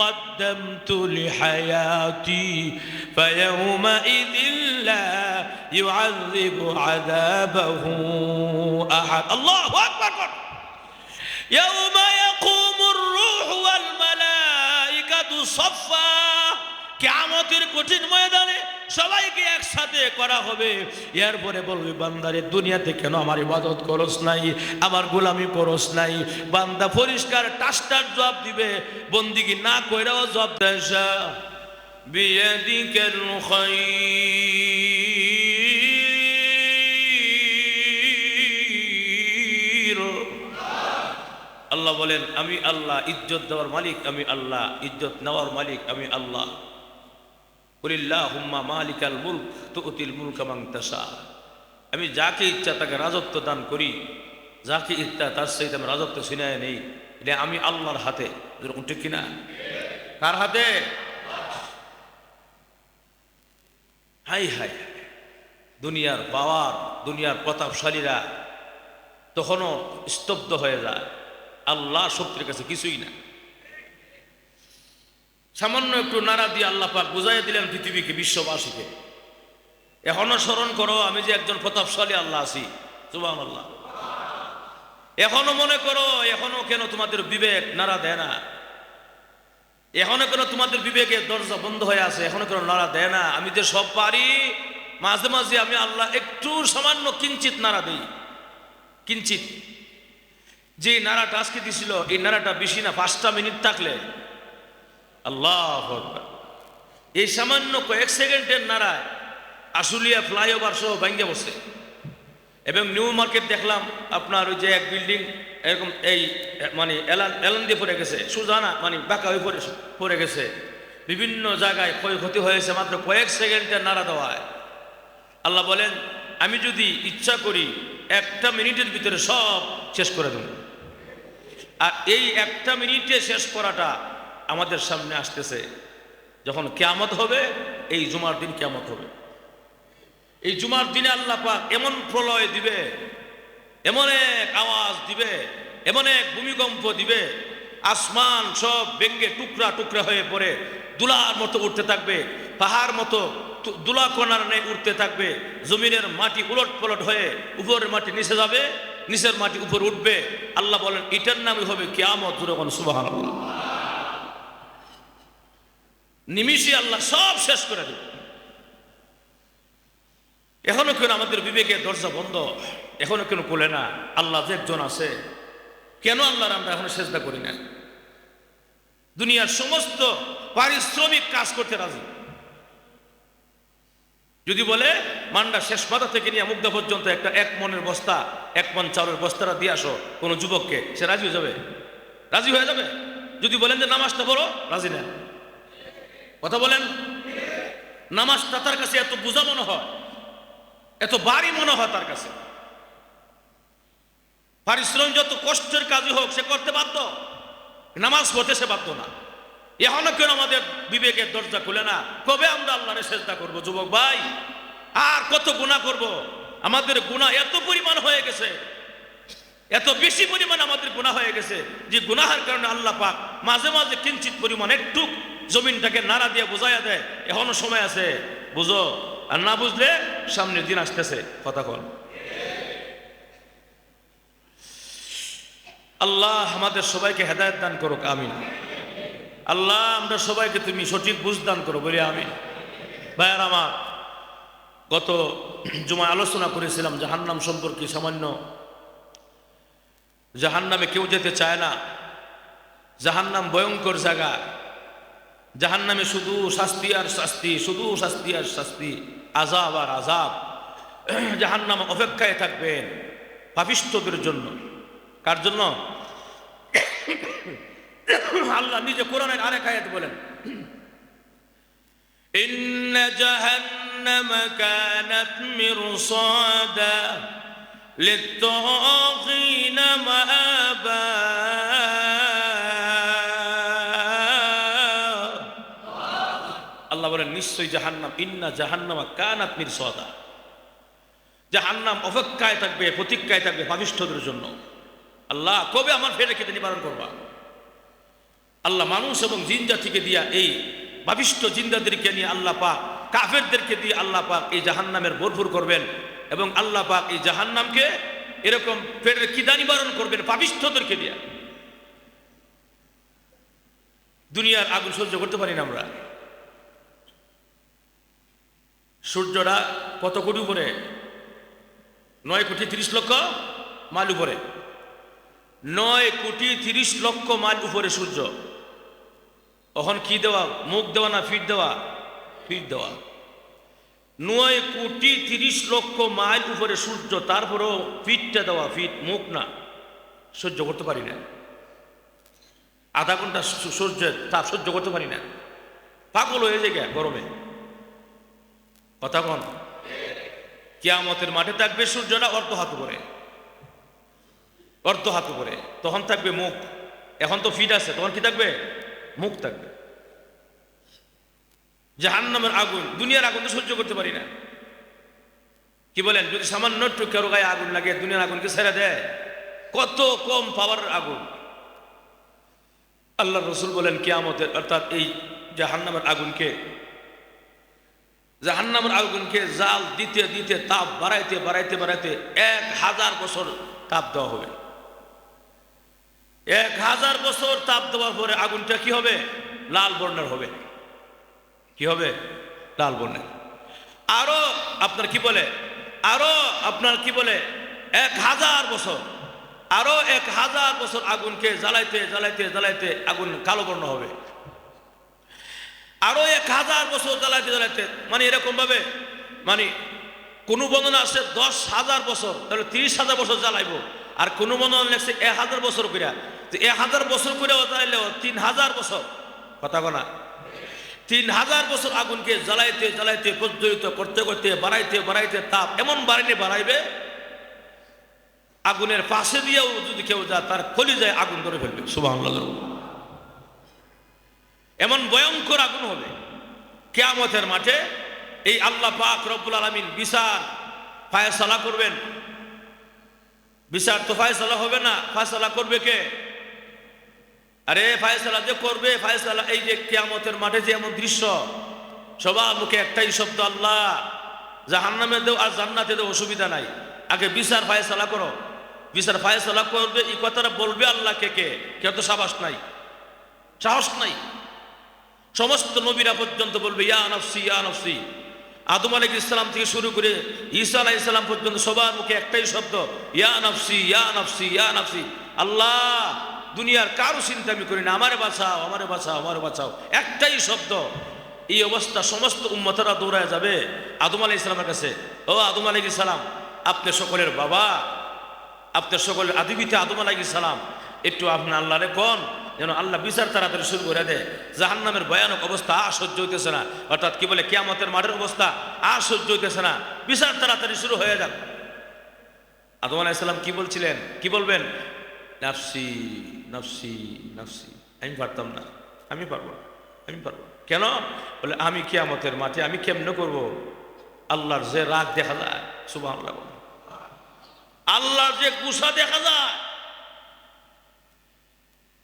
قدمت لحياتي فيومئذ لا يعذب عذابه أحد الله أكبر يوم يقوم الروح والملائكة صفا কিয়ামতের কঠিন ময়দানে সবাইকে একসাথে করা হবে। এরপরে বলবে বান্দারে দুনিয়াতে কেন আমার ইবাদত করস নাই, আমার গোলামি করস নাই। বান্দা পরিষ্কার টাস্টার জবাব দিবে, বন্দিগি না কইরাও জবাব দেশা বিয়াদিকাল খায়র। আল্লাহ বলেন আমি আল্লাহ, ইজ্জত দেওয়ার মালিক আমি আল্লাহ, ইজ্জত নেওয়ার মালিক আমি আল্লাহ। কুলিল্লাহুম্মা মালিকাল মুলক তুতিল মুলকা মান তাশা। আমি যাকে ইচ্ছা তাকে রাজত্ব দান করি, যাকে ইচ্ছা তার সহিত আমি রাজত্ব ছিনায় নেই। এটা আমি আল্লাহর হাতে। এরকম ঠিক কিনা? কার হাতে? হাই হাই, দুনিয়ার পাওয়ার, দুনিয়ার প্রতাপশালীরা তখনও স্তব্ধ হয়ে যায়। আল্লাহ শক্তির কাছে কিছুই না। সামান্য একটু নাড়া দিয়ে আল্লাহ পাক বুঝাই দিলেন পৃথিবীকে, বিশ্ববাসীকে, এখনো স্মরণ করো আমি যে একজন প্রতাপশালী আল্লাহ আছি। সুবহানাল্লাহ। এখনো মনে করো, এখনো কেন তোমাদের বিবেক নাড়া দেয় না? এখনো কেন তোমাদের বিবেকের দরজা বন্ধ হয়ে আছে? এখনো কেন নাড়া দেয় না? আমি যে সব পারি, মাঝে মাঝে আমি আল্লাহ একটু সামান্য কিঞ্চিত নাড়া দিই, কিঞ্চিত। যে নাড়াটা আজকে দিছিল, এই নাড়াটা বেশি না, 5টা মিনিট থাকলে আল্লাহু আকবার, এই সামান্য কয়েক সেকেন্ডের নাড়ায় আশুলিয়া ফ্লাইওভার সহ ভাঙ্গে বসে। এবং নিউ মার্কেট দেখলাম আপনার ওই যে এক বিল্ডিং এরকম এই মানে এলান দিয়ে পড়ে গেছে, সুজানা মানে বাঁকা হয়ে পড়ে গেছে। বিভিন্ন জায়গায় ক্ষয়ক্ষতি হয়েছে মাত্র কয়েক সেকেন্ডের নাড়া দেওয়ায়। আল্লাহ বলেন আমি যদি ইচ্ছা করি 1টা মিনিটের ভিতরে সব শেষ করে দেব। আর এই 1টা মিনিটে শেষ করাটা আমাদের সামনে আসতেছে যখন কিয়ামত হবে। এই জুমার দিন কিয়ামত হবে। এই জুমার দিনে আল্লাহ পাক এমন প্রলয় দিবে, এমন এক আওয়াজ দিবে, এমন এক ভূমিকম্প দিবে, আসমান সব ভেঙে টুকরা টুকরা হয়ে পড়ে দুলার মতো উঠতে থাকবে, পাহাড় মতো দুলা কোনার নেই উঠতে থাকবে। জমিনের মাটি উলট পলট হয়ে উপরের মাটি নিচে যাবে, নিচের মাটি উপর উঠবে। আল্লাহ বলেন এটার নামই হবে কিয়ামত। যখন সুবহানাল্লাহ, নিমিষে আল্লাহ সব শেষ করে দেবে। এখনো কেন আমাদের বিবেকের দরজা বন্ধ? এখনো কেন খুলে না? আল্লাহ যে একজন আছে, কেন আল্লাহর আমরা এখনো সেজদা করি না? দুনিয়ার সমস্ত পারিশ্রমিক কাজ করতে রাজি। যদি বলে মান্ডা শেষ মাথা থেকে নিয়ে মুগ্ধা পর্যন্ত একটা 1 মনের বস্তা, 1 মন চাউলের বস্তাটা দিয়ে আসো কোনো যুবককে, সে রাজি হয়ে যাবে? রাজি হয়ে যাবে? যদি বলেন যে নামাজটা পড়ো, রাজি না। কথা বলেন, নামাজটা তার কাছে এত বোঝা মনে হয়, এত ভারী মনে হয় তার কাছে। পারিশ্রমিক যত কষ্টের কাজই হোক সে করতে বাধ্য, নামাজ পড়তে সে বাধ্য না। এখনো কেন আমাদের বিবেকের দরজা খুলে না? কবে আমরা আল্লাহরে সেজদা করব? যুবক ভাই, আর কত গুনাহ করব? আমাদের গুনাহ এত পরিমাণ হয়ে গেছে, এত বেশি পরিমাণ আমাদের গুনাহ হয়ে গেছে যে গুনাহের কারণে আল্লাহ পাক মাঝে মাঝে কিঞ্চিত পরিমাণ একটু জমিনটাকে নাড়া দিয়ে বুঝাইয়া দেয় এখনো সময় আছে, বুঝো। আর না বুঝলে সামনের দিন আসতেছে। কথা কল। আল্লাহ আমাদের সবাইকে হেদায়েত দান করুক, আমিন। আল্লাহ আমরা সবাইকে তুমি সঠিক বুঝ দান করো, বলি আমিন। ভাইয়ার আমার, গত জুমায় আলোচনা করেছিলাম জাহান্নাম সম্পর্কে সামান্য। জাহান্নামে কেউ যেতে চায় না। জাহান্নাম ভয়ঙ্কর জায়গা। জাহান্নামে শুধু শাস্তি আর শাস্তি, শুধু শাস্তি আর শাস্তি, আযাব আর আযাব। জাহান্নাম অপেক্ষায় থাকবেন পাপিষ্ঠদের জন্য। কার জন্য? আল্লাহ নিজে কোরআনের আরেক আয়াত বলেন, ইন্না জাহান্নামা কানাত মিরসাদা লিত-তাগীনা মাআবা। আল্লাহ বলেন নিশ্চয়ই জাহান্নাম, ইন্না জাহান্নামা কানাত মিরসাদা, জাহান্নাম অপেক্ষায় থাকবে, প্রতীক্ষায় থাকবে পাপিষ্ঠদের জন্য। আল্লাহ কবে আমার ফেরে খেতে নিবারণ করবা? আল্লাহ মানুষ এবং জিন জাতিকে দিয়া এই ভাবিষ্ট জিন্দাদেরকে নিয়ে আল্লাহ পাক কাফেরদেরকে দিয়ে আল্লাহ পাক এই জাহান্নামের ভরপুর করবেন এবং আল্লাহ পাক এই জাহান্নামকে এরকম পেটের খিদা নিবারণ করবেন পাপিষ্ঠদেরকে দিয়া। দুনিয়ার আগুন সহ্য করতে পারি না আমরা। সূর্যটা কত কোটি উপরে? 9,30,00,000 মাইল উপরে। 9,30,00,000 মাইল উপরে সূর্য। এখন কি দেওয়া? মুখ দেওয়া না ফিট দেওয়া? ফিট দেওয়া। 9,30,00,000 মাইল উপরে সূর্য, তারপরেও ফিটটা দেওয়া, ফিট মুখ না, সহ্য করতে পারি না। আধা ঘন্টা সূর্যের তাপ সহ্য করতে পারি না, পাগল হয়ে যায় গরমে। কথা কন? কিয়ামতের মাঠে থাকবে সূর্যটা অর্ধ হাত উপরে, অর্ধ হাত উপরে, তখন থাকবে মুখ। এখন তো ফিট আছে, তখন কি থাকবে? মুখ থাকবে। জাহান্নামের আগুন, দুনিয়ার আগুন তো সহ্য করতে পারি না। কি বলেন? যদি সামান্য একটু কারো গায়ে আগুন লাগে, দুনিয়ার আগুনকে ছেড়ে দেয়? কত কম পাওয়ার আগুন। আল্লাহ রসুল বলেন কিয়ামতের অর্থাৎ এই জাহান্নামের আগুনকে, জাহান্নামের আগুনকে জাল দিতে দিতে তাপ বাড়াইতে বাড়াইতে বাড়াইতে 1000 বছর তাপ দেওয়া হবে। 1000 বছর তাপ দেওয়ার পরে আগুনটা কি হবে? লাল বর্ণের হবে। কি হবে? লাল বর্ণের। আরো আপনার কি বলে, আরো আপনার কি বলে 1000 বছর, আরো 1000 বছর আগুনকে জ্বালাইতে জ্বালাইতে জ্বালাইতে আগুন কালো বর্ণ হবে। আরো 1000 বছর জ্বালাইতে জ্বালাইতে, মানে এরকম ভাবে, মানে কোন বর্ণনা আছে 10,000 বছর, তাহলে 30,000 বছর জ্বালাইবো। আর কোন বর্ণনা লেখছে 1000 বছর করে, 1000 বছর করে জ্বালাইলেও 3000 বছর। কথা বলা, 3000 বছর আগুনকে জ্বালাইতে জ্বালাইতে প্রজ্বলিত করতে করতে বাড়াইতে বাড়াইতে তাপ এমন বাড়াইবে আগুনের পাশে দিয়েও যদি কেউ যায় তার কলিজায় আগুন ধরে ফেলবে। সুবহানাল্লাহ। এমন ভয়ঙ্কর আগুন হবে কিয়ামতের মাঠে। এই আল্লাহ পাক রব্বুল আলামিন বিচার ফায়সালা করবেন। বিচার তো ফায়সালা হবে না, ফায়সালা করবে কে? আরে ফায়সালা যে করবে, ফায়সালা এই যে কিয়ামতের মাঠে যে এমন দৃশ্য, সবার মুখে একটাই শব্দ আল্লাহ। জাহান্নামে দেও আর জান্নাতে দেও, অসুবিধা নাই, আগে বিচার ফায়সালা করো। বিচার ফায়সালা করবে এই কথাটা বলবে আল্লাহ কে? কেউ তো সাহস নাই, সাহস নাই। সমস্ত নবীরা পর্যন্ত বলবে ইয়া নফসি ইয়া নফসি। আদম আলাইহিস সালাম থেকে শুরু করে ঈসা আলাইহিস সালাম পর্যন্ত সবার মুখে একটাই শব্দ ইয়া নফসি ইয়া নফসি ইয়া নফসি। আল্লাহ, দুনিয়ার কারো চিন্তা আমি করি না, আমারে বাঁচাও আমারে বাঁচাও আমারে বাঁচাও, একটাই শব্দ। এই অবস্থা সমস্ত উম্মতেরা দৌড়ায় যাবে আদম আলাইহিস সালামের কাছে। ও আদম আলাইহিস সালাম, আপনি সকলের বাবা, আপনার সকলের আদিপিতা আদম আলাইহিস সালাম, একটু আপনার আল্লাহরে কোন যেন আল্লাহ বিচার তাড়াতাড়ি শুরু করে দেয়। জাহান্নামের ভয়ানক অবস্থা আর সহ্য হইতেছে না, অর্থাৎ কি বলে কিয়ামতের মাঠের অবস্থা আর সহ্য হইতেছে না, বিচার তাড়াতাড়ি শুরু হয়ে যাক। আদম আলাইহিস সালাম কি বলছিলেন, কি বলবেন? নাফসি নাফসি নাফসি, আমি পারতাম না, আমি পারবো না, আমি পারবো। কেন? বলে আমি কিয়ামতের মাঠে আমি কেমনে করব? আল্লাহর যে রাগ দেখা যায়, সুবহানাল্লাহ, আল্লাহর যে গুসা দেখা যায়।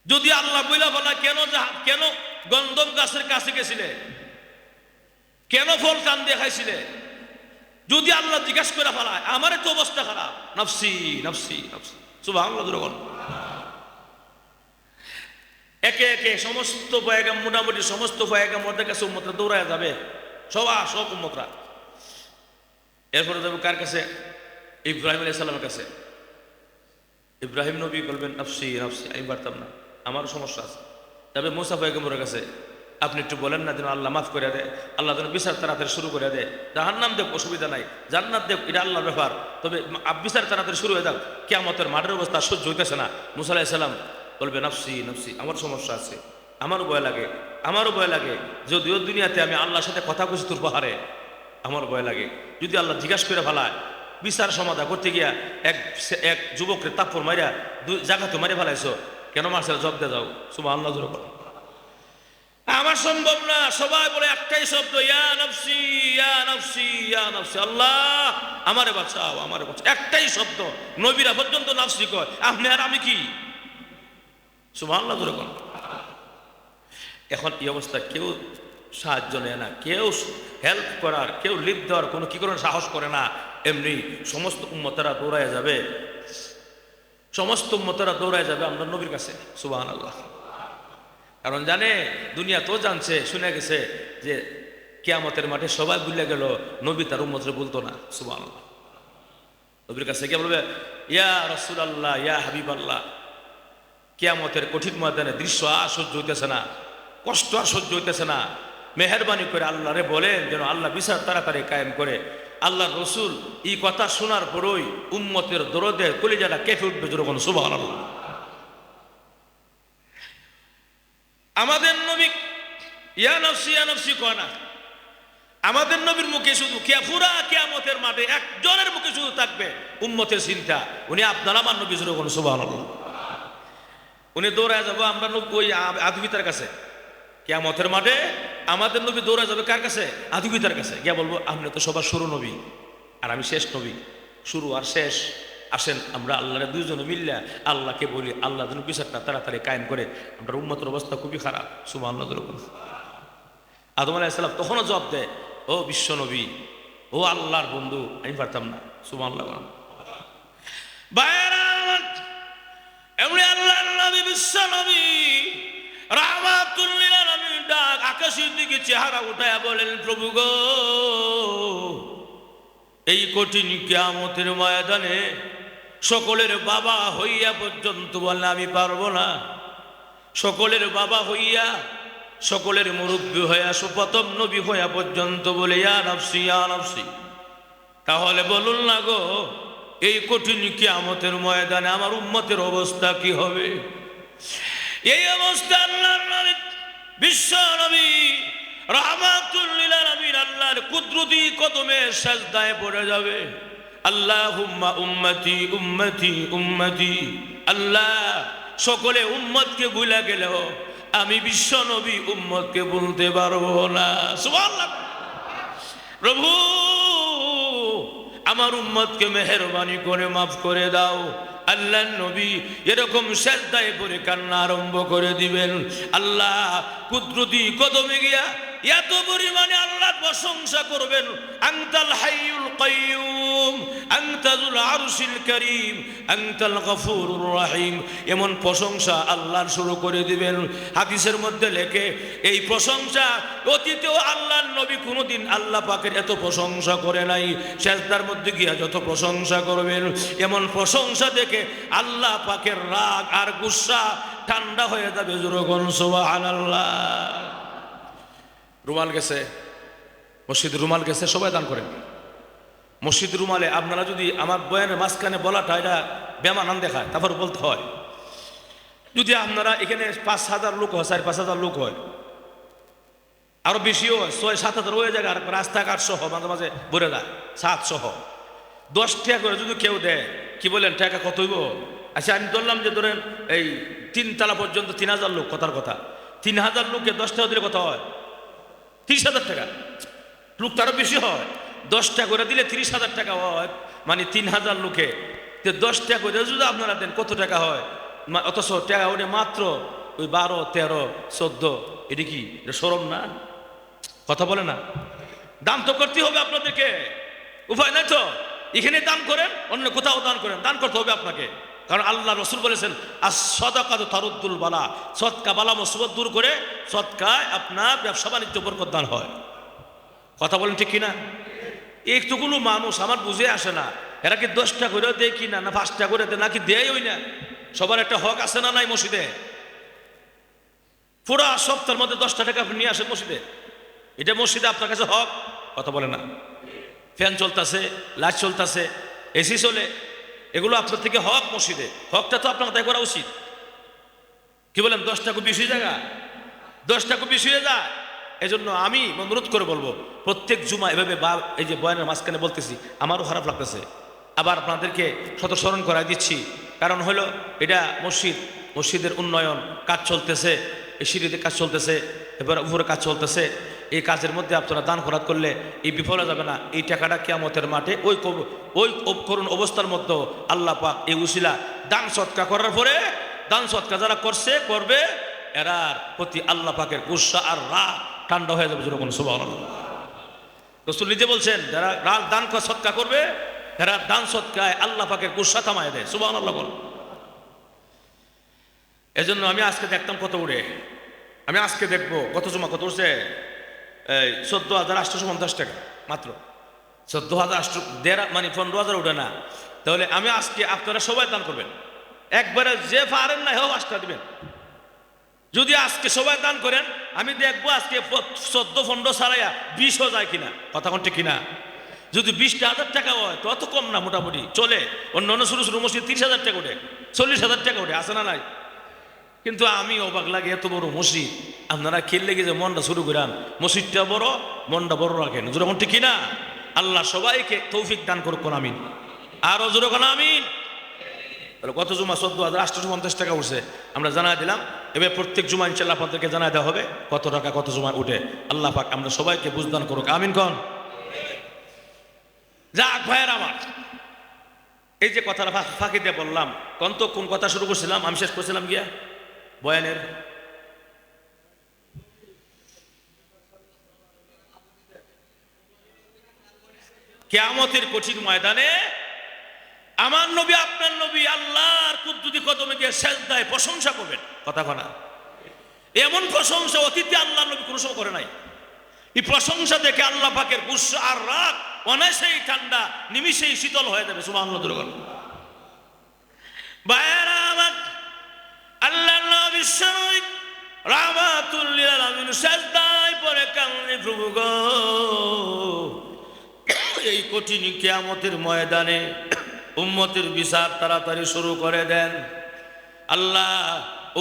যদি আল্লাহ বইলা বলা কেন গন্ধম গাছের কাছে গেছিলে, কেন ফল কান দেখাইছিলে, যদি আল্লাহ জিজ্ঞাসা করে ফেলায় আমার তো অবস্থা খারাপ, নফসি নফসি নফসি, সুবহানাল্লাহ। একে একে সমস্ত পয়গাম, মোটামুটি সমস্ত পয়গাম্বরদের কাছে উম্মতরা দৌড়ায় যাবে, সব উম্মতরা। এরপরে যাবে কার কাছে? ইব্রাহিম আলাইহিস সালামের কাছে। ইব্রাহিম নবী বলবেন নফসি নফসি, আমি পারতাম না, আমারও সমস্যা আছে। তবে মুসা পয়গম্বরের কাছে, আপনি একটু বলেন না যেন আল্লাহ মাফ করে দেয়, আল্লাহ যেন বিচার তাড়াতাড়ি শুরু করে দেয়। জাহান্নাম দেব, অসুবিধা নাই, জান্নাত দেব, এটা আল্লাহর ব্যাপার, তবে বিচার তাড়াতাড়ি শুরু হয়ে যাক, কিয়ামতের মাঠের অবস্থা সহ্য হইতেছে না। মুসা আলাইহিস সালাম বলবে নফসি নফসি, আমার সমস্যা আছে, আমারও ভয় লাগে, আমারও ভয় লাগে। যদিও দুনিয়াতে আমি আল্লাহর সাথে কথা কইছি তোর পাহাড়ে, আমার ভয় লাগে যদি আল্লাহ জিজ্ঞাসা করে ফেলায়। বিচার সমাধান করতে গিয়া এক যুবকের তাপ্পর মারিয়া জায়গাতে মারি ফেলাইছো, কেন মারছে? জব দিয়ে যাও, সুবহানাল্লাহ। আমার সম্ভব না। সবাই বলে একটাই শব্দ, ইয়া নফসি ইয়া নফসি ইয়া নফসি, আল্লাহ আমারে বাঁচাও আমারে বাঁচাও, একটাই শব্দ। নবীরা পর্যন্ত নফসি কয়, আপনি আর আমি কি? সুবহানাল্লাহ। এখন এই অবস্থা কেউ সাহায্য নেয় না, কেউ হেল্প করার, কেউ লিড দেওয়ার কোনো কি করে সাহস করে না। এমনি সমস্ত উম্মতেরা দৌড়ায় যাবে, সমস্ত উম্মতেরা দৌড়ায় যাবে আমরা নবীর কাছে। সুবহানাল্লাহ। কারণ জানে, দুনিয়া তো জানছে, শুনে গেছে যে কিয়ামতের মাঠে সবাই ভুলে গেল, নবী তার উম্মতরে বলতো না। সুবহানাল্লাহ। নবীর কাছে কে বলবে, ইয়া রাসূলুল্লাহ, ইয়া হাবিবাল্লাহ, কিয়ামতের কঠিন ময়দানে দৃশ্য আর সহ্য হইতেছে না, কষ্ট আর সহ্য হইতেছে না, মেহেরবানি করে আল্লাহরে বলেন যেন আল্লাহ বিচার তাড়াতাড়ি কায়েম করে। আল্লাহ রসুল এই কথা শোনার পরই উম্মতের দরদে কলিজাটা কেঁপে উঠবে যখন। সুবহানাল্লাহ। আমাদের নবী ইয়া নফসি কয় না, আমাদের নবীর মুখে শুধু পুরা কিয়ামতের মাঠে একজনের মুখে শুধু থাকবে উম্মতের চিন্তা, উনি আপনার আমার নবী যখন। সুবহানাল্লাহ। উনি দৌড়ায় যাবো আমরা ওই আদিবিতার কাছে। কিয়ামতের মাঠে আমাদের নবী দৌড়ায় যাবে কার কাছে? আদিবিতার কাছে। গিয়া বলবো, আপনি তো সবার শুরু নবী আর আমি শেষ নবী, শুরু আর শেষ, আসেন আমরা আল্লাহরে দুইজনে মিললে আল্লাহকে বলি আল্লাহ যেন বিচারটা তাড়াতাড়ি কায়েম করে। আমরা উম্মতের অবস্থা খুবই খারাপ। সুবহানাল্লাহ। আদম আলাইহিস সালাম তখনও জবাব দেয়, ও বিশ্ব নবী, ও আল্লাহর বন্ধু, আমি পারতাম না। সুবহানাল্লাহ। এমনি আল্লাহর নবী, বিশ্ব নবী, রাহমাতুল লিল আলামিন ডাক আকাশের দিকে চেহারা উঠায়া বলেন, প্রভু গো, এই কঠিন কিয়ামতের ময়দানে সকলের বাবা হইয়া পর্যন্ত বলে আমি পারবো না, সকলের বাবা হইয়া, সকলের মুরব্বী হইয়া, প্রথম নবী হইয়া পর্যন্ত বলে ইয়া নফসি ইয়া নফসি। তাহলে বলুন না গো, এই কঠিন কিয়ামতের ময়দানে আমার উম্মতের অবস্থা কি হবে? এই অবস্থা আল্লাহর নবী, বিশ্ব নবী, রাহমাতুল লিল আলামিন আল্লাহর কুদরতি কদমে সাজদায় পড়ে যাবে। আল্লাহুম্মা উম্মতি উম্মতি উম্মতি। আল্লাহ, সকলে উম্মতকে ভুলে গেলেও আমি বিশ্ব নবী উম্মতকে বলতে পারবো না। সুবহানাল্লাহ। প্রভু, আমার উম্মতকে মেহেরবানি করে মাফ করে দাও। আল্লাহ নবী এরকম সাজদায় পড়ে কান্না আরম্ভ করে দিবেন। আল্লাহ কুদরতি কদমে গিয়া এত পরিমাণে আল্লাহর প্রশংসা করবেন, আনতাল হাইয়ুল কাইয়ুম, আনতাজুল আরশিল কারীম, আনতাল গফুরুর রহিম, এমন প্রশংসা আল্লাহর শুরু করে দিবেন। হাদিসের মধ্যে লেখে, এই প্রশংসা অতীতেও আল্লাহর নবী কোনোদিন আল্লাহ পাকের এত প্রশংসা করে নাই। সেজদার মধ্যে গিয়া যত প্রশংসা করবেন, এমন প্রশংসা দেখে আল্লাহ পাকের রাগ আর গুসা ঠান্ডা হয়ে যাবে। যখন সুবহানাল্লাহ। রুমাল গেছে, মসজিদ রুমাল গেছে, সবাই দান করেন। মসজিদ রুমালে আপনারা যদি আমার বয়ানের মাঝখানে বলাটা এটা বেমানান দেখায়, তারপর বলতে হয়। যদি আপনারা এখানে 5,000 লোক হয়, 4-5,000 লোক হয়, আরো বেশিও হয়, 6-7,000 হয়ে যায়, আর রাস্তাঘাট সহ মাঝে মাঝে ভরে যায়, 7 সহ 10 টাকা করে যদি কেউ দেয়, কি বলেন টাকা কত হইব? আচ্ছা আমি ধরলাম যে ধরেন এই 3 তলা পর্যন্ত 3,000 লোক, কথার কথা, 3,000 লোককে 10 টাকা দিলে কত হয়? 30,000 টাকা। লোক তারও বেশি হয়, 10 টাকা করে দিলে 30,000 টাকা হয়, মানে 3,000 লোকে 10 টাকা করে যদি আপনারা দেন কত টাকা হয়? অথচ টাকা ওটা মাত্র ওই 12, 13, 14। এটা কি, এটা শরম না? কথা বলে না? দান তো করতে হবে আপনাদেরকে, উপায় নাই তো। এখানে দান করেন, অন্য কোথাও দান করেন, দান করতে হবে আপনাকে। কারণ আল্লাহ রসুল বলেছেন, আস-সাদাকাতু তারুদ্দুল বালা, সদকা বালা মুসিবত দূর করে, সদকায় আপনার ব্যবসা বাণিজ্য বরকত দান হয়। কথা বলেন ঠিক কিনা? একটুকুলো মানুষ আমার বুঝে আসে না, এরা কি 10 টাকা করে দেয় কিনা, না 5 টাকা করে দেয়, নাকি দেয় ওই না? সবার একটা হক আছে না নাই মসজিদে? পুরা সপ্তাহের মধ্যে 10টা টাকা আপনি নিয়ে আসেন মসজিদে, এটা মসজিদে আপনার কাছে হক? কথা বলে না? ফ্যান চলতেছে, লাইট চলতেছে, এসি চলে, এগুলো আপনার থেকে হক মসজিদে, হকটা তো আপনার তাই করা উচিত। কি বলেন? 10 টাকা বেশি জায়গা, 10 টাকা বেশি হয়ে যায়। এই জন্য আমি অনুরোধ করে বলবো, প্রত্যেক জুমা এভাবে এই যে বয়ানের মাঝখানে বলতেছি, আমারও খারাপ লাগতেছে, আবার আপনাদেরকে স্মরণ করাই দিচ্ছি। কারণ হলো এটা মসজিদের উন্নয়ন কাজ চলতেছে, এই সিঁড়িতে কাজ চলতেছে, এবার উপরে কাজ চলতেছে। এই কাজের মধ্যে আপনারা দান খরচ করলে এই বিফলে যাবে না। এই টাকাটা কিয়ামতের মাঠে ওই করুণ অবস্থার মধ্যে আল্লাহ পাক এই উসিলা দান সৎকা করার পরে, দান সৎকা যারা করবে এরার প্রতি আল্লাহ পাকের গুসা আর রাগ ঠান্ডা হয়ে যাবে যেরকম সুবহানাল্লাহ। রাসূল নিজে বলছেন যারা দান সদকা করবে এরা দান সদকায় আল্লাহ পাকের গুসা থামায় দেয় সুবহানাল্লাহ বল। এজন্য আমি আজকে দেখতাম কত উড়ে, আমি আজকে দেখবো কত জমা কত উঠছে, এই 14,850 টাকা মাত্র, 14,000 মানে 15,000 উঠে না। তাহলে আমি আজকে আপনারা সবাই দান করবেন, একবারে যে পারেন না হেও 5টা দিবেন। যদি আজকে সবাই দান করেন আমি দেখবো আজকে 14-15 ছাড়াইয়া 20 যায় কিনা, কথা কোনটা কিনা। যদি 20,000 টাকা হয় তো অত কম না, মোটামুটি চলে। অন্য অন্য শুরু শুরু মসজিদ 30,000 টাকা উঠে, 40,000 টাকা উঠে, আছে না নাই? কিন্তু আমি অবাক লাগে এত বড় মসজিদ আপনারা খেললে গিয়ে যে মনটা শুরু করেন, মসজিদটা বড় মনটা বড় রাখেন, যেরকম ঠিক কিনা। আল্লাহ সবাইকে তৌফিক দান করুক, আমিন। আরো জোরে কোন আমিন। তাহলে কত জুমা 14,850 টাকা উঠছে আমরা জানাই দিলাম। এবার প্রত্যেক জুমা ইনশাআল্লাহ আপনাদেরকে জানাই দেওয়া হবে কত টাকা কত জুমা উঠে। আল্লাহ পাক আমরা সবাইকে বুঝদান করুক, আমিন কোন। যাক ভাইয়ের আমার, এই যে কথাটা ফাঁকি দিয়ে বললাম, কোন কথা শুরু করছিলাম আমি শেষ করছিলাম গিয়া বয়ানের, কিয়ামতের কঠিন ময়দানে আমার নবী আপনার নবী আল্লাহর কুদরতি কদমে গিয়ে সেজদায় প্রশংসা করবেন, কথা কনা। এমন প্রশংসা অতীতে আল্লাহ নবী কোনো সময় করে নাই। এই প্রশংসা দেখে আল্লাহ পাকের গুসা আর রাগ অনায়াসেই ঠান্ডা নিমিষেই শীতল হয়ে যাবে সুবহানাল্লাহ। ভাইয়েরা আমার, আল্লাহর নবী শরীফ রাহমাতুল লিল আলামিন সেজদায় পড়ে কান্নে, প্রভু গো এই কঠিন কিয়ামতের ময়দানে উম্মতের বিচার তাড়াতাড়ি শুরু করে দেন আল্লাহ,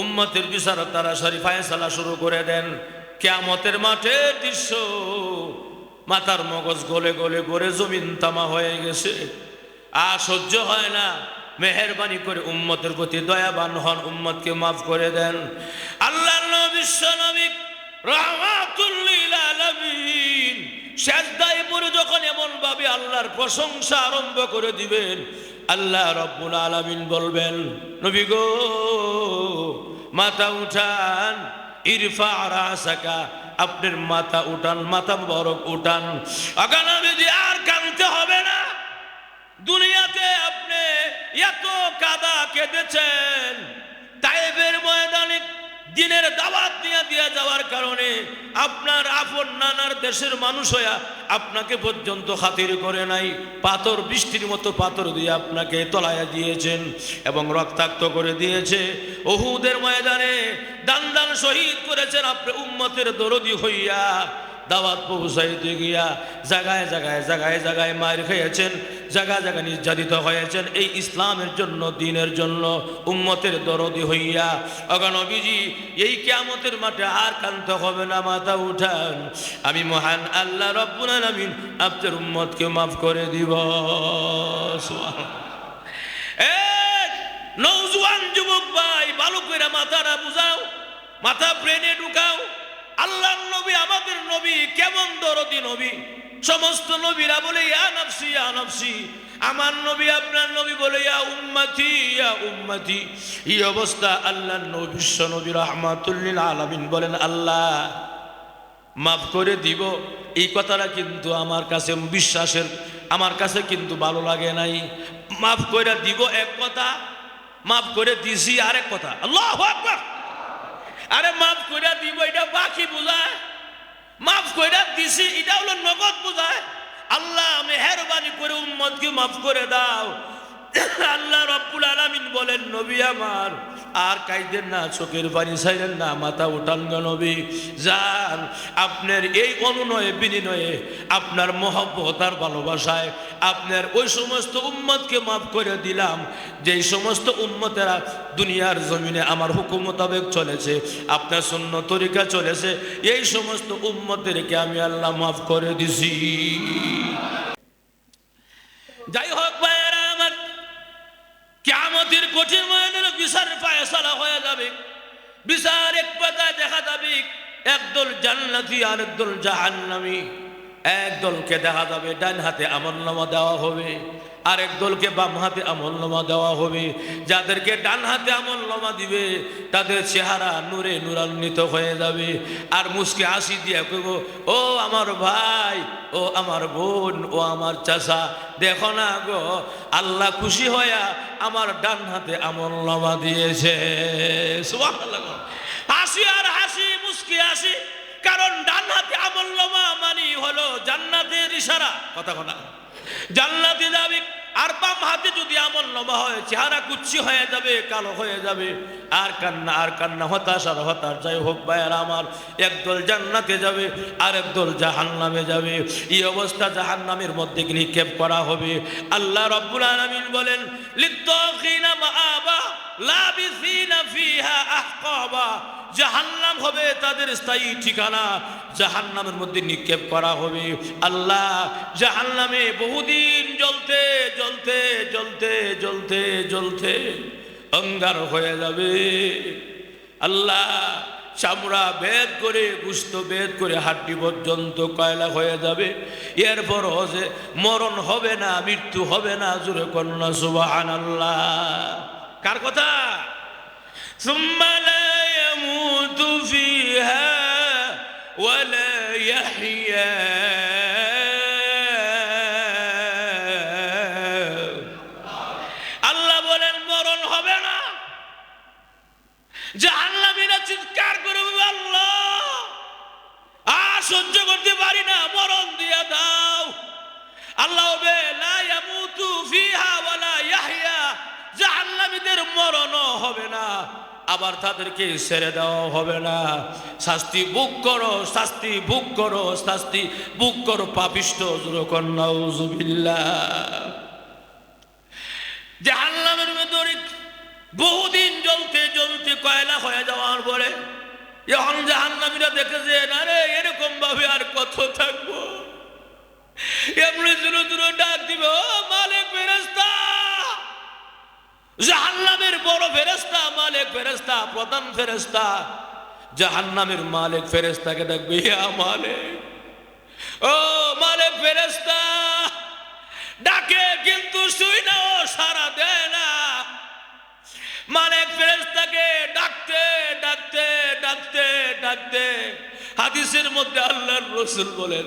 উম্মতের বিচার তাড়াতাড়ি ফায়সালা শুরু করে দেন। কিয়ামতের মাঠে দৃশ্য মাথার মগজ গলে গলে গড়ে জমিন তামা হয়ে গেছে, আর সহ্য হয় না। মেহেরবানি করে উম্মতের প্রতি দয়াবান হন, উম্মতকে মাফ করে দেন। আল্লাহর নবী নবী রাহমাতুল লিল আলামিন সেজদায় পড়ে যখন এমন ভাবে আল্লাহর প্রশংসা আরম্ভ করে দিবেন, আল্লাহ রাব্বুল আলামিন বলবেন নবী গো মাথা উঠান, ইরফা রাসাকা, আপনার মাথা উঠান, মাথা মুবারক উঠান। আগে নবীজি আর কাঁদতে হবে না, দুনিয়াতে আপনি এত কাদা কেঁদেছেন, তায়েফের ময়দানে দিনের দাওয়াত দিয়ে যাওয়ার কারণে আপনার আপন নানার দেশের মানুষ হইয়া আপনাকে পর্যন্ত খাতির করে নাই, পাথর বৃষ্টির মতো পাথর দিয়ে আপনাকে তলায়া দিয়েছেন এবং রক্তাক্ত করে দিয়েছে। উহুদের ময়দানে দান দান শহীদ করেছেন আপনি উম্মতের দরদি হইয়া, দাওয়াত পৌঁছাইতে গিয়া জায়গায় জায়গায় জায়গায় জায়গায় মার খেয়েছেন, জায়গায় জায়গায় নির্যাতিত হয়েছেন এই ইসলামের জন্য, দ্বীনের জন্য, উম্মতের দরদি হইয়া। ওগো নবীজি এই কিয়ামতের মাঠে আর কাঁদতে হবে না, মাথা উঠান, আমি মহান আল্লাহ রাব্বুল আলামিন আপনার উম্মতকে মাফ করে দিব। নওজোয়ান যুবক ভাই ভালো করে মাথাটা বুঝাও, মাথা ব্রেনে ঢুকাও। আল্লাহর নবী আমাদের নবী কেমন দরদি নবী, সমস্ত নবীরা বলে ইয়া নফসি ইয়া নফসি, আমার নবী আপনার নবী বলে ইয়া উম্মতি ইয়া উম্মতি। এই অবস্থা আল্লাহর নবী বিশ্ব নবী রাহমাতুল লিল আলামিন বলেন আল্লাহ মাফ করে দিব। এই কথাটা কিন্তু আমার কাছে বিশ্বাসের, আমার কাছে কিন্তু ভালো লাগে নাই। মাফ করে দিব এক কথা, মাফ করে দিছি আরেক কথা। আল্লাহু আকবার। আরে মাফ কইরা দিব এটা বাকি বোঝায়, মাফ কইরা দিছি এটা হলো নগদ বোঝায়। আল্লাহ মেহেরবানি করে উম্মতকে মাফ করে দাও। আল্লাহ রাব্বুল আলামিন বলেন নবী আমার আর কাইদেন না, চোখের পানি ছাইলেন না, মাথা উঠান গো নবী যান। আপনার এই অনুনয়ে বিনিময়ে, আপনার মহব্বত আর ভালোবাসায় আপনার ওই সমস্ত উম্মতকে মাফ করে দিলাম যেই সমস্ত উম্মতেরা দুনিয়ার জমিনে আমার হুকুম মোতাবেক চলেছে, আপনার সুন্নত তরিকা চলেছে, এই সমস্ত উম্মতেরকে আমি আল্লাহ মাফ করে দিছি। যাই হোক ভাইয়েরা আমার, কিয়ামতের কঠিন ময়দানে বিচার ফায়সালা হয়ে যাবে। বিচার এক পাতায় দেখা যাবে একদল জান্নাতি আর একদল জাহান্নামী। একদলকে দেখা যাবে ডান হাতে আমলনামা দেওয়া হবে, আরেক দলকে বাম হাতে আমলনামা দেওয়া হবে। যাদেরকে ডান হাতে আমলনামা দিবে তাদের চেহারা নূরে নূরান্বিত হয়ে যাবে, আর মুস্কি হাসি দিয়ে কইব, ও আমার ভাই, ও আমার বোন, ও আমার চাচা, দেখো না গো, আল্লাহ খুশি হইয়া আমার ডান হাতে আমলনামা দিয়েছে। সুবহানাল্লাহ। হাসি আর হাসি, মুস্কি হাসি, কারণ ডান হাতে আমলনামা মানে হলো জান্নাতের ইশারা। কথা কথা, জান্নাতে যাবে। আর বাম হাতে যদি আমলনামা হয়, চেহারা কুচ্ছি হয়ে যাবে, কালো হয়ে যাবে, আর কান্না আর কান্না, হতাশ আর হতাশ। যাই হোক ভাইয়ারা আমার, একদল জান্নাতে যাবে আর একদল জাহান্নামে যাবে। এই অবস্থা জাহান্নামের মধ্যে নিক্ষেপ করা হবে। আল্লাহ রাব্বুল আলামিন বলেন, লিত্তাগিনা মাআবা লাবিসিনা ফিহা আহকাবা। জাহান্নাম হবে তাদের স্থায়ী ঠিকানা, জাহান্নামের মধ্যে নিক্ষেপ করা হবে। আল্লাহ জাহান্নামে বহুদিন জ্বলতে জ্বলতে জ্বলতে জ্বলতে জ্বলতে অঙ্গার হয়ে যাবে। আল্লাহ চামড়া ভেদ করে, গোশত ভেদ করে, হাড্ডি পর্যন্ত কয়লা হয়ে যাবে। এরপরও যে মরণ হবে না, মৃত্যু হবে না, জোরে কন্যা সুবহানাল্লাহ। কার কথা? সুম্মা লা ইয়ামুতু ফিহা ওয়া লা ইয়াহইয়া। আল্লাহ বলেন মরণ হবে না। জাহান্নামীরা চিৎকার করবে, আল্লাহ আর সহ্য করতে পারি না, মরণ দিয়া দাও। আল্লাহ বলে, লা ইয়ামুতু ফিহা ওয়া লা ইয়াহইয়া। জাহান্নামীদের মরণও হবে না, আবার তাদেরকে ছেড়ে দেওয়া হবে না। শাস্তি ভোগ করো, শাস্তি ভোগ করো, শাস্তি ভোগ করো পাপিষ্ঠ। নাউযুবিল্লাহ। জাহান্নামের ভেতরে বহুদিন জ্বলতে জ্বলতে কয়লা হয়ে যাওয়ার পরে যখন জাহান্নামীরা দেখেছে, না রে এরকম ভাবে আর কত থাকবো, এমনি দূরে দূরে ডাক দিবে, ও মালিক ফেরেশতা। জাহান্নামের বড় ফেরেশতা, মালিক ফেরেশতা, প্রধান ফেরেশতা জাহান্নামের মালিক ফেরেশতাকে ডাকবে, ইয়া মালিক, ও মালিক ফেরেশতা। ডাকে কিন্তু শুই না, ও সাড়া দেয় না। মালিক ফেরেশতাকে ডাকতে ডাকতে ডাকতে ডাকতে হাদিসের মধ্যে আল্লাহর রাসূল বলেন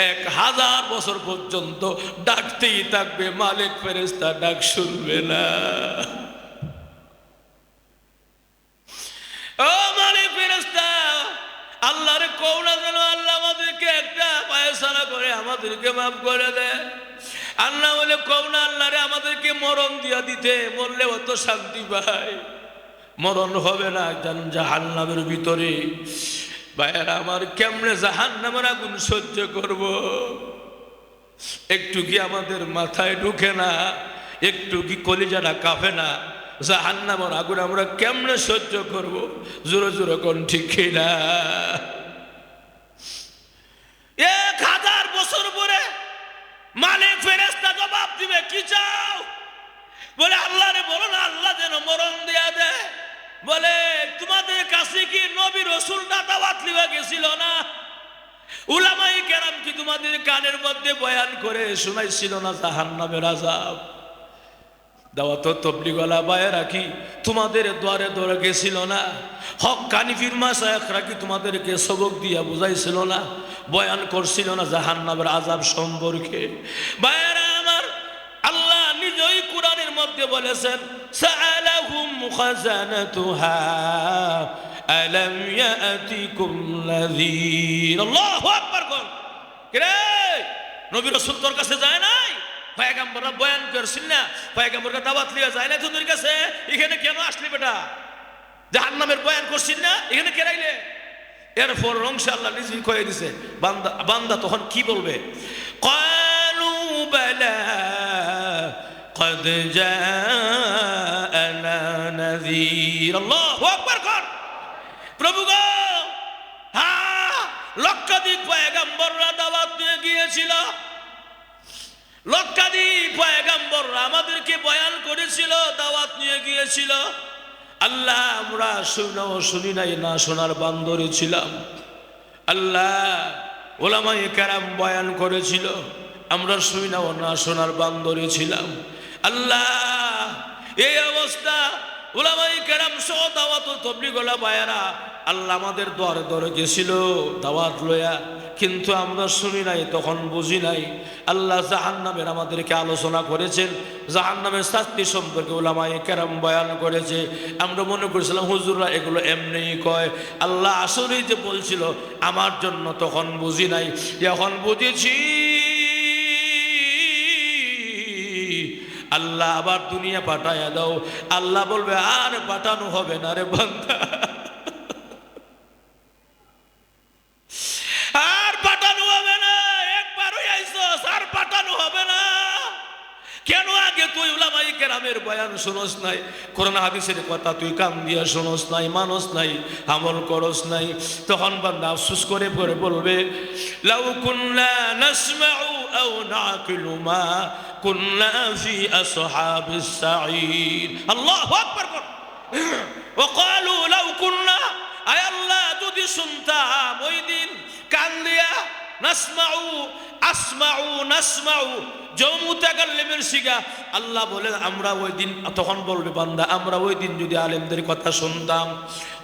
1000 বছর পর্যন্ত ডাকতেই থাকবে, মালিক ফেরেশতা ডাক শুনবে না। ও মালিক ফেরেশতা, আল্লাহর কওনা যেন আল্লাহ আমাদেরকে একটা ফায়সালা করে আমাদেরকে মাফ করে দেয়। আল্লাহ বলে, কওনা আল্লাহরে আমাদেরকে মরণ দিয়া দিতে, মরলে অত শান্তি পায়। মরণ হবে না জাহান্নামের ভিতরে। ভাইয়েরা আমার, কেমনে জাহান্নামের আগুন সহ্য করব? একটু কি আমাদের মাথায় ঢুকে না? একটু কি কলিজাটা কাঁপে না? জাহান্নামের আগুন আমরা কেমনে সহ্য করব? জোরে জোরে কোন ঠিক না? 1000 বছর পরে মালিক ফেরেশতা জবাব দিবে, কি চাও? বলে, আল্লাহরে বলো না আল্লাহ যেন মরণ দেয়া দেয়। বলে, তোমাদের কাছে কি নবী রাসূলরা দাওয়াত লিবা গেছিল না? উলামায়ে কেরাম কি তোমাদের কানের মধ্যে বয়ান করে শোনাইছিল না জাহান্নামের আযাব? দাওয়াত তবলিগওয়ালা ভাইয়েরা কি তোমাদের দ্বারে দ্বারে গেছিল না? হক্কানি পীর মাশায়েখরা কি তোমাদেরকে সবক দিয়া বুঝাইছিল না, বয়ান করছিল না জাহান্নামের আযাব সম্পর্কে? ভাইয়েরা আমার, আল্লাহ নিজেই কোরআনের মধ্যে বলেছেন, সাআলাহুম খাযানাতুহা আলাম ইয়াতিকুম নাযীর। আল্লাহু আকবার। কোন রে নবী রাসূল তোর কাছে যায় নাই? পয়গম্বররা বয়ান করছেন না? পয়গম্বরকে দাওয়াত লিয়া যায় না তোদের কাছে? এখানে কেন আসলি বেটা? জাহান্নামের বয়ান করছেন না, এখানে কে রাইলে? এরপর ইনশাআল্লাহ নিজেই কয়ে দিছে, বান্দা বান্দা তখন কি বলবে? ক্বালু বালা قد جاءنا نذير। আল্লাহু আকবার। কর প্রভু গো, হ্যাঁ, লক্ষাধিক পয়গম্বররা দাওয়াত নিয়ে গিয়েছিল, লক্ষাধিক পয়গম্বররা আমাদেরকে বয়ান করেছিল, দাওয়াত নিয়ে গিয়েছিল। আল্লাহ আমরা শুনি নাই, না শোনার বান্দরে ছিলাম। আল্লাহ ওলামায়ে কেরাম বয়ান করেছিল, আমরা শুই না ও না শোনার বান্দরে ছিলাম। আল্লাহ, এই অবস্থা উলামায়ে কেরাম সহ দাওয়াত ও তাবলীগ ওলামায়েরা আল্লাহ আমাদের দরে দরে গেছিল দাওয়াত লয়া, কিন্তু আমরা শুনি নাই, তখন বুঝি নাই। আল্লাহ জাহান্নামের আমাদেরকে আলোচনা করেছেন, জাহান্নামের শাস্তি সম্পর্কে উলামায়ে কেরাম বয়ান করেছে। আমরা মনে করেছিলাম হুজুররা এগুলো এমনিই কয়। আল্লাহ আসলেই যে বলছিল আমার জন্য, তখন বুঝি নাই, এখন বুঝেছি। আল্লাহ আবার দুনিয়া পাঠায়া দাও। আল্লাহ বলবে আর পাঠানো হবে না রে বান্দা, আর পাঠানো হবে না, একবারই আইছস, আর পাঠানো হবে না। কেন আগে তুই উলামায়ে কেরামের বয়ান শুনস নাই, কোরআন হাদিসের কথা তুই কান দিয়া শুনস নাই, মানস নাই, আমল করস নাই? তখন বান্দা আফসোস করে পরে বলবে, লাউ কুন্না নাসমাউ আও নাকিলু মা কুন্না ফি আসহাবিস সাঈর। আল্লাহু আকবার। ওয়াকালু লাউ কুন্না, আয় আল্লাহ যদি শুনতাম ওই দিন কান দিয়া, নাসমাউ আসমাউ নাসমাউ মুতাকাল্লিমের সিগা। আল্লাহ বলেন আমরা ওই দিন, তখন বলবে বান্দা আমরা ওই দিন যদি আলেমদের কথা শুনতাম,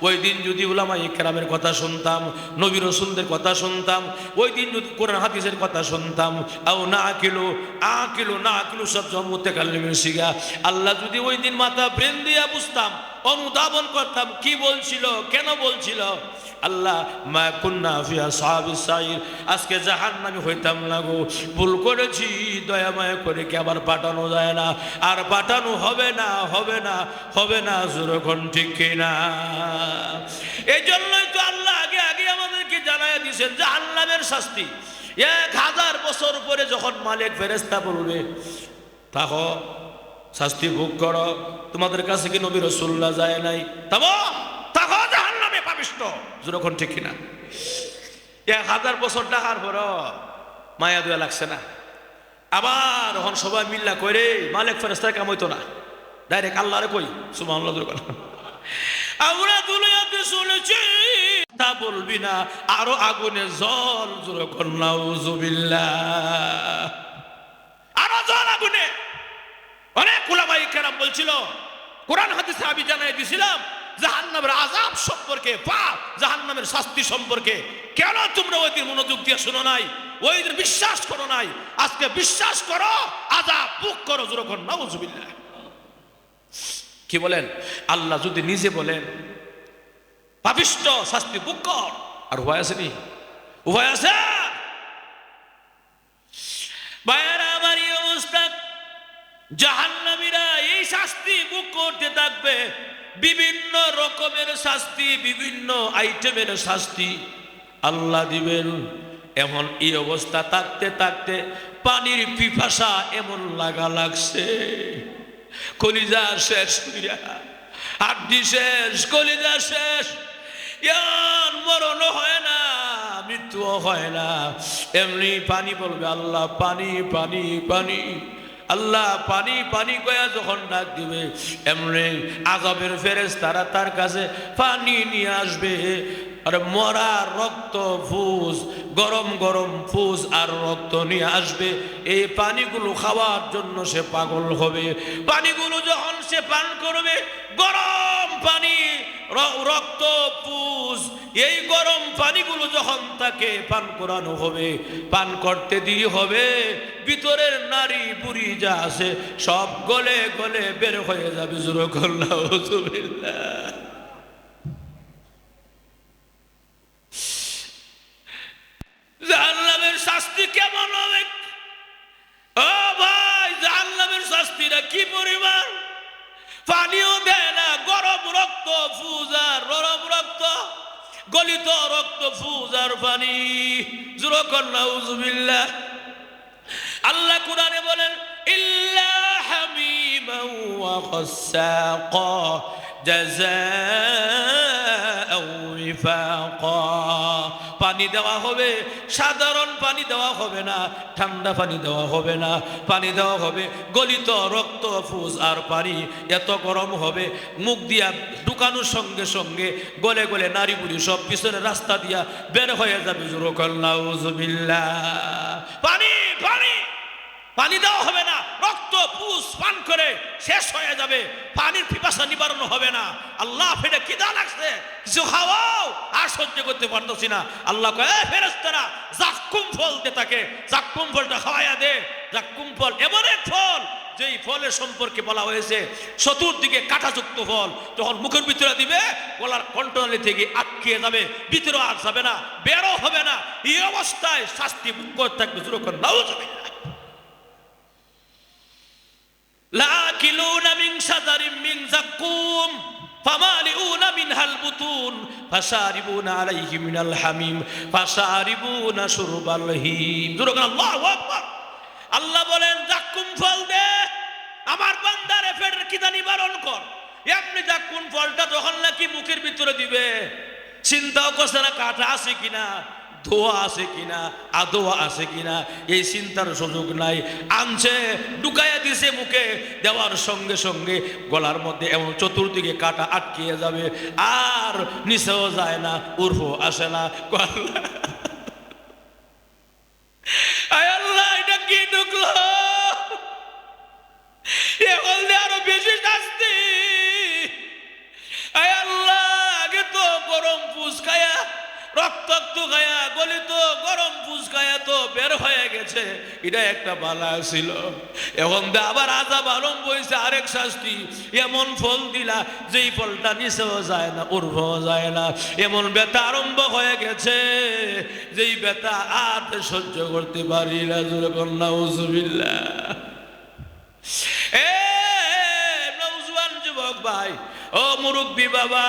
ওই দিন যদি উলামায়ে কেরামের কথা শুনতাম, নবী রাসূলদের কথা শুনতাম, ওই দিন যদি কোরআন হাদিসের কথা শুনতাম, আও না আকিলু আকিলু না আকিলু সব মুতাকাল্লিমের সিগা। আল্লাহ যদি ওই দিন মাথা ব্রেন দিয়া বুঝতাম, অনুধাবন করতাম কি বলছিল, কেন বলছিল। আল্লাহ মা কুন্না ফি আসহাবিস সাঈর, আজকে জাহান্নামী হইতাম না গো, ভুল করেছি, দয়া মায়া করে কি আবার পাঠানো যায় না? আর পাঠানো হবে না, হবে না, হবে না, যখন ঠিক কিনা। এই জন্যই তো আল্লাহ আগে আগে আমাদেরকে জানাইয়া দিয়েছেন জাহান্নামের শাস্তি 1000 বছর পরে যখন মালিক ফেরেশতা বলবে তাহো শাস্তি ভোগ করো, তোমাদের কাছে কি নবী রাসূলুল্লাহ যায় নাই? তাবো তাহো জাহান্নামে পাবিষ্ট, যখন ঠিক কিনা। 1000 বছর টাকার পর মায়া দয়া লাগছে না? আবার এখন সবাই মিল্লা করে মালিক ফেরেশতার কাম হইতো না, ডাইরেক্ট আল্লাহরে কই সুবহানাল্লাহ। আমরা দুনিয়াতে শুনেছি তা বলবি না, আরো আগুনে জল, যখন নাউযুবিল্লাহ, আরো জল আগুনে। অনেক উলামায়ে কেরাম বলছিল, কোরআন হাদিসে আমি জানাই দিছিলাম জাহান্নামের আযাব সম্পর্কে, পাপ জাহান্নামের শাস্তি সম্পর্কে। কেন তোমরা ওই দিন মনোযোগ দিয়ে শোনো নাই, ওই দিন বিশ্বাস করো নাই? আজকে বিশ্বাস করো, আযাব ভোগ করো, যখন নাউযুবিল্লাহ। কি বলেন? আল্লাহ যদি নিজে বলেন পাপিষ্ট শাস্তি ভোগ কর, আর উপায় আছে নি? উপায় আছে? ভাইয়েরা আমার, এই অবস্থা জাহান্নামীরা এই শাস্তি ভোগ করতে থাকবে, বিভিন্ন রকমের শাস্তি, বিভিন্ন আইটেমের শাস্তি আল্লাহ দিবেন। এমন এই অবস্থা থাকতে থাকতে পানির পিপাসা এমন লাগছে, কলিজা শেষ, হাড্ডি শেষ, কলিজা শেষ, মরণও হয় না, মৃত্যুও হয় না, এমনি পানি বলবে আল্লাহ পানি পানি পানি। আল্লাহ পানি পানি কয়া যখন ডাক দিবে, এমনি আযাবের ফেরেশতারা তার কাছে পানি নিয়ে আসবে। আর মরা রক্ত ফুস, গরম গরম ফুস আর রক্ত নিয়ে আসবে। এই পানিগুলো খাওয়ার জন্য সে পাগল হবে। পানিগুলো যখন সে পান করবে, গরম পানি, রক্ত ফুস, এই গরম পানিগুলো যখন তাকে পান করানো হবে, পান করতে দিয়ে হবে, ভিতরের নারী বুড়ি যা আছে সব গলে গলে বের হয়ে যাবে। নাউযুবিল্লাহ। জাহান্নামের শাস্তি কেমন হবে? ও ভাই, জাহান্নামের শাস্তিটা কি পরিমাণ! পানিও দেয় না, গরম রক্ত ফুজার, গরম রক্ত, গলিত রক্ত ফুজার পানি। যুরকন নাউযুবিল্লাহ। আল্লাহ কুরআনে বলেন ইল্লা হামিমান ওয়া গাসসাকা জাযাআও وفاقا পানি দেওয়া হবে সাধারণ পানি দেওয়া হবে না ঠান্ডা পানি দেওয়া হবে না পানি দেওয়া হবে গলিত রক্ত ফুস আর পানি এত গরম হবে মুখ দিয়া ঢুকানোর সঙ্গে সঙ্গে গলে গলে নারী বুড়ি সব পিছনে রাস্তা দিয়া বের হয়ে যাবে নাউজুবিল্লাহ পানি পানি পানি দেওয়া হবে না রক্ত পুষ পান করে শেষ হয়ে যাবে পানির পিপাসা নিবারণ হবে না আল্লাহ ফেরে খিদা লাগছে কিছু খাওয়াও আর সহ্য করতে পারতেছি না আল্লাহ কয় ফেরেশতারা জাক্কুম ফল দে তাকে জাক্কুম ফলটা খাওয়াইয়া দে জাক্কুম ফল এমন এক ফল যেই ফলের সম্পর্কে বলা হয়েছে চতুর্দিকে কাঁটাযুক্ত ফল যখন মুখের ভিতরে দিবে গলার কন্ট্রোলে থেকে আটকে যাবে ভিতরে আর যাবে না বেরো হবে না এই অবস্থায় শাস্তি ভোগ করতে থাকবে যখন নাউজুবিল্লাহ লাকিলুনা মিন শাজারিন মিন যাক্কুম ফামালিউনা মিনহাল বুতুন ফাশারিবুনা আলাইহি মিনাল হামিম ফাশারিবুনা শুরবাল হিম যখন আল্লাহু আকবার আল্লাহ বলেন যাক্কুম ফল দে আমার বান্দারে পেটের খিদা নিবারণ কর এমনি যাক্কুম ফলটা যখন নাকি মুখের ভিতরে দিবে চিন্তাও করছে না কাটা আছে কিনা ধোয়া আছে কিনা আদোয়া আছে কিনা এই চিন্তার সুযোগ নাই আনছে ঢুকাইয়া দিছে মুখে দেওয়ার সঙ্গে সঙ্গে গলার মধ্যে এমন চতুর্দিকে কাটা আটকিয়ে যাবে আর নিচেও যায় না উর্ফও আসে না আল্লাহ এটা কি ঢুকলো এখন আরো বেশি শাস্তি আল্লাহ আগে তো গরম পুষ খায়া রক্তাক্ত খায়া গলিত গরম পুষ খায়া তো বের হয়ে গেছে এটা একটা বালা ছিল এখন আবার আযাব আরম্ভ হয়েছে আরেক শাস্তি এমন ফল দিলা যেই ফলটা নিচেও যায় না উর্বও যায় না এমন ব্যথা আরম্ভ হয়ে গেছে যেই ব্যথা আর সহ্য করতে পারি না যখন নাউজুবিল্লাহ নওজোয়ান যুবক ভাই ও মুরব্বী বাবা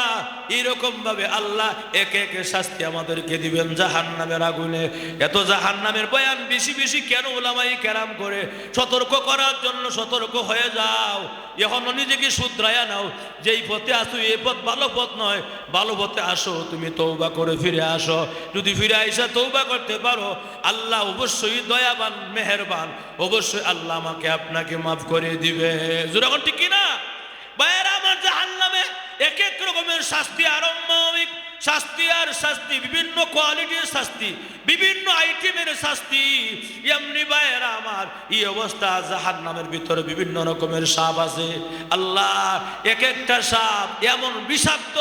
এরকম ভাবে আল্লাহ একে একে শাস্তি আমাদেরকে দিবেন জাহান্নামের আগুনে এত জাহান্নামের বয়ান বেশি বেশি কেন উলামায়ে কেরাম করে সতর্ক করার জন্য সতর্ক হয়ে যাও এখনো নিজেকে শুধরায়া নাও যেই পথে আসো এই পথ ভালো পথ নয় ভালো পথে আসো তুমি তওবা করে ফিরে আসো যদি ফিরে আইসা তওবা করতে পারো আল্লাহ অবশ্যই দয়াবান মেহেরবান অবশ্যই আল্লাহ আমাকে আপনাকে মাফ করে দিবে যখন ঠিক কিনা বাইরে আমার জাহান্নামে এক এক রকমের শাস্তি আরম্ভিক শাস্তি আর শাস্তি বিভিন্ন কোয়ালিটির শাস্তি বিভিন্ন আইটেমের শাস্তি এমনি বাইরে আমার এই অবস্থা জাহান্নামের ভিতরে বিভিন্ন রকমের সাপ আছে আল্লাহ এক একটা সাপ এমন বিষাক্ত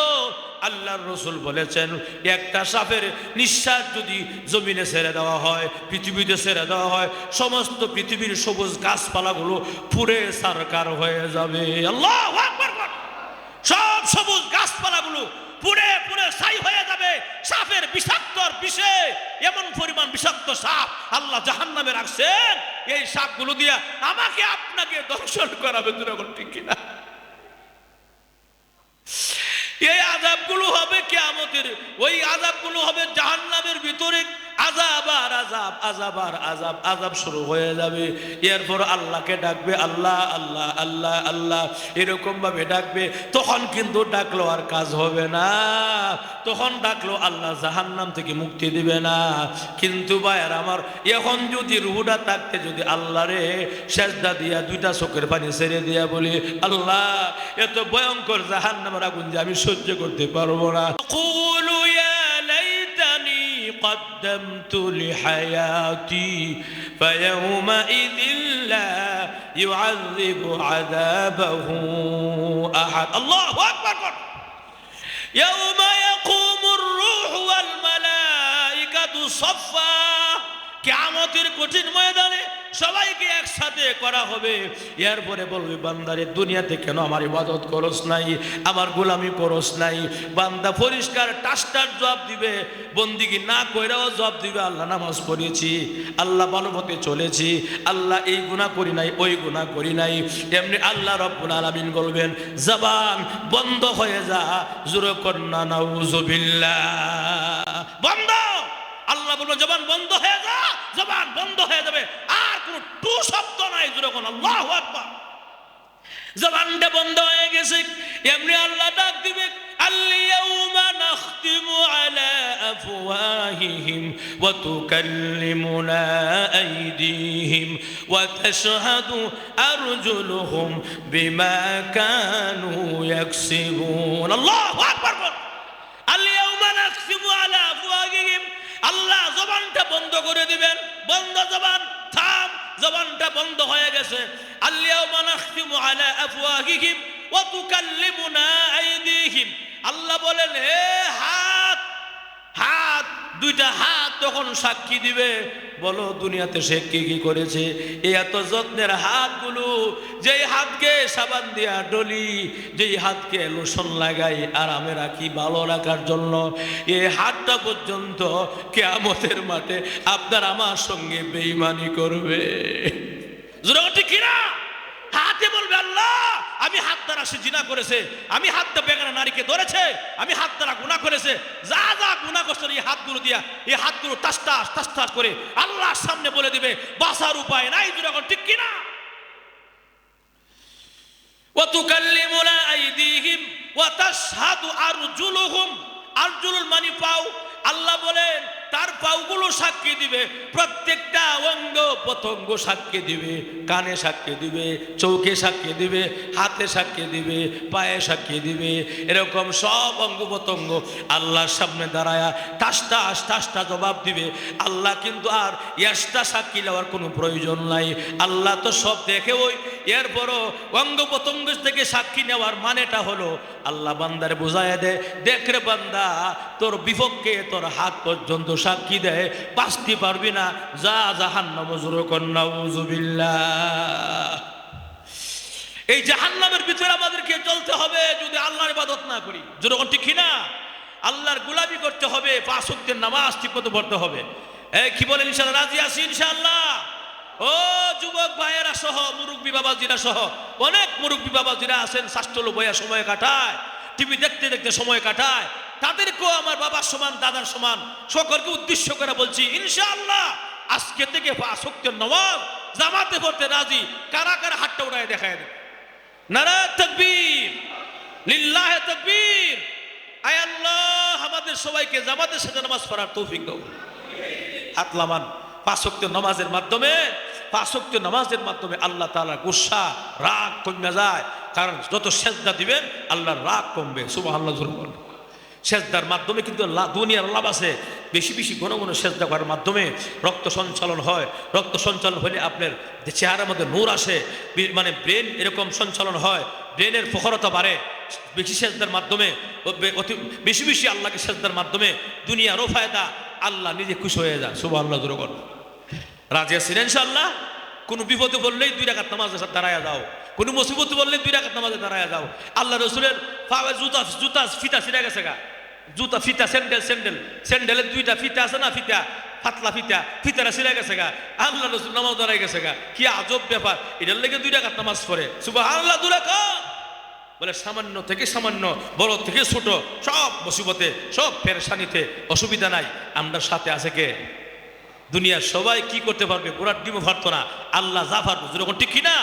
আল্লাহর রাসূল বলেছেন একটা সাপের নিঃশ্বাস যদি জমিনে ছেড়ে দেওয়া হয় পৃথিবীতে ছেড়ে দেওয়া হয় সমস্ত পৃথিবীর সবুজ গাছপালাগুলো পুড়ে ছারখার হয়ে যাবে আল্লাহু আকবার সব সবুজ গাছপালাগুলো পুড়ে পুড়ে ছাই হয়ে যাবে সাপের বিষাক্তর বিষে এমন পরিমাণ বিষাক্ত সাপ আল্লাহ জাহান্নামে রাখছেন এই সাপগুলো দিয়ে আমাকে আপনাকে দর্শন করাবে যখন ঠিক কিনা এই আযাবগুলো হবে কিয়ামতের ওই আযাবগুলো হবে জাহান্নামের ভিতরে আযাব আর আযাব আযাব আর আযাব আযাব শুরু হয়ে যাবে এরপর আল্লাহকে ডাকবে আল্লাহ আল্লাহ আল্লাহ আল্লাহ এরকম ভাবে ডাকবে তখন কিন্তু ডাকলো আর কাজ হবে না তখন ডাকলো আল্লাহ জাহান্নাম থেকে মুক্তি দিবে না কিন্তু ভাইয়ার আমার এখন যদি রুহটা থাকতে যদি আল্লাহরে সেজদা দিয়া দুইটা চোখের পানি ছেড়ে দিয়া বলি আল্লাহ এত ভয়ঙ্কর জাহান্নামের আগুন যে আমি সহ্য করতে পারবো না কুলু ইয়া লাইতানি قدمت لحياتي فيومئذ لا يعذب عذابه أحد الله أكبر يوم يقوم الروح والملائكة صفا কিয়ামতের কঠিন ময়দানে সবাইকে একসাথে করা হবে এরপরে বলবে বান্দারে দুনিয়াতে কেন আমার ইবাদত করস নাই আমার গোলামি করস নাই বান্দা পরিষ্কার টাস্টার জবাব দিবে বন্দিগি না কইরাও জবাব দিবে আল্লাহ নামাজ পড়েছি আল্লাহ ভালো পথে চলেছি আল্লাহ এই গুনাহ করি নাই ওই গুনাহ করি নাই এমনি আল্লাহ রাব্বুল আলামিন বলবেন জবান বন্ধ হয়ে যা জোরে কন্না নাউজুবিল্লাহ বন্ধ আল্লাহ বলবেন জবান বন্ধ হয়ে যা জবান বন্ধ হয়ে যাবে আর কোনো টু শব্দ নাই যখন আল্লাহু আকবার জবানটা বন্ধ হয়ে গেছে এমনি আল্লাহ ডাক দিবে আল ইয়াউমা নাখতিমু أفواههم وتكلمنا أيديهم وتشهد أرجلهم بما كانوا يكسبون الله أكبر اليوم نختم على أفواههم আল্লাহ জবানটা বন্ধ করে দিবেন বন্ধ জবান থাম জবানটা বন্ধ হয়ে গেছে আল-ইয়াওমা নাখতিমু আলা আফওয়াহিহিম ওয়া তুকাল্লিমুনা আইদিহিম আল্লাহ বলেন হে হাত হাত দুইটা হাত তখন সাক্ষী দিবে বলো দুনিয়াতে সে কি কি করেছে এই এত যত্নের হাতগুলো যেই হাতকে সাবান দিয়া ডলি যেই হাতকে লোশন লাগাই আরামে রাখি ভালো রাখার জন্য এই হাতটা পর্যন্ত কিয়ামতের মাঠে আপনার আমার সঙ্গে বেঈমানি করবে জোরে ঠিক কি না হাতে বলবে আল্লাহ আমি হাত দ্বারা সে জিনা করেছে আমি হাত দ্বারা বেগানা নারীকে ধরেছে আমি হাত দ্বারা গুনাহ করেছে যা যা গুনাহ করছে এই হাতগুলো দিয়া এই হাতগুলো টাস টাস করে আল্লাহর সামনে বলে দিবে বাঁচার উপায় নাই যখন ঠিক কি না ওয়া তুকাল্লিমুনা আইদিহিম ওয়া তাশহাদু আরজুলুহুম আরজুলুল মানি পাও আল্লাহ বলেন তার পাওগুলো সাক্ষী দিবে প্রত্যেকটা অঙ্গ প্রত্যঙ্গ সাক্ষী দিবে কানে সাক্ষী দিবে চোখে সাক্ষী দিবে হাতে সাক্ষী দিবে পায়ে সাক্ষী দিবে এরকম সব অঙ্গ প্রত্যঙ্গ আল্লাহর সামনে দাঁড়ায়া টাসটা জবাব দিবে আল্লাহ কিন্তু আর ইয়াসটা সাক্ষী দেওয়ার কোনো প্রয়োজন নাই আল্লাহ তো সব দেখে ওই এরপরও অঙ্গ প্রত্যঙ্গ থেকে সাক্ষী নেওয়ার মানেটা হলো আল্লাহ বান্দারে বুঝাইয়া দেয় দেখ রে বান্দা তোর বিপক্ষে তোর হাত পর্যন্ত সাক্ষী দেয় বাঁচতে পারবি না যা জাহান্নাম জোরে কর নাউযুবিল্লাহ এই জাহান্নামের ভিতরে আমাদেরকে চলতে হবে যদি আল্লাহর ইবাদত না করি জোরে কোন ঠিক না আল্লাহর গোলামি করতে হবে পাঁচ ওয়াক্তের নামাজ ঠিকমতো পড়তে হবে এই কি বলেন ইনশাআল্লাহ রাজি আছি ইনশাআল্লাহ ও যুবক ভাইয়েরা সহ মুরব্বী বাবাজিরা সহ অনেক মুরব্বী বাবাজিরা আছেন শাস্ত্রল বইয়া সময় কাটায় টিভি দেখতে দেখতে সময় কাটায় তাদেরকেও আমার বাবার সমান দাদার সমান সকলকে উদ্দেশ্য করে বলছি ইনশাআল্লাহ আজকে থেকে পাঁচ ওয়াক্তের নামাজ জামাতে পড়তে রাজি কারা কারা হাতটা উঠায় দেখায় দেন নারা তাকবীর লিল্লাহি তাকবীর আয় আল্লাহ আমাদের সবাইকে জামাতের সাথে নামাজ পড়ার তৌফিক দাও হাত লামান পাঁচ ওয়াক্তের নামাজের মাধ্যমে আল্লাহ তাআলার গুসা রাগ কমে যায় কারণ যত সেজদা দিবেন আল্লাহর রাগ কমবে সুবহানাল্লাহ জোরে বলুন সেজদার মাধ্যমে কিন্তু দুনিয়ার লাভ আছে বেশি বেশি ঘন ঘন সেজদা করার মাধ্যমে রক্ত সঞ্চালন হয় রক্ত সঞ্চালন হলে আপনার চেহারার মধ্যে নূর আসে মানে ব্রেন এরকম সঞ্চালন হয় ব্রেনের প্রখরতা বাড়ে বেশি সেজদার মাধ্যমে বেশি বেশি আল্লাহকে সেজদার মাধ্যমে দুনিয়ারও ফায়দা আল্লাহ নিজে খুশি হয়ে যায় সুবহানাল্লাহ জোরে বলুন রাজি আছেন ইনশাআল্লাহ কোনো বিপদে বললেই 2 রাকাত নামাজে দাঁড়ায়া যাও কোনো মুসিবত বললেই 2 রাকাত নামাজে দাঁড়ায়া যাও আল্লাহ রাসূলের পায়ে জুতা ফিতা ছিঁড়ে গেছে গা জুতা ফিতা স্যান্ডেলের 2টা ফিতা আছে না ফিতা পাতলা ফিতাটা ছিঁড়ে গেছে গা আল্লাহ রাসূল নামাজ দাঁড়ায় গেছে গা কি আজব ব্যাপার এটার লেগে 2 রাকাত নামাজ পড়ে সুবহানাল্লাহ 2 রাকাত বলে সামান্য থেকে সামান্য বড় থেকে ছোট সব মুসিবতে সব পেরেশানিতে অসুবিধা নাই আমরা সাথে আছে কে দুনিয়ার সবাই কি করতে পারবে পুরার ডিমও পারতো না আল্লাহ যা পারবে যেরকম ঠিক কিনা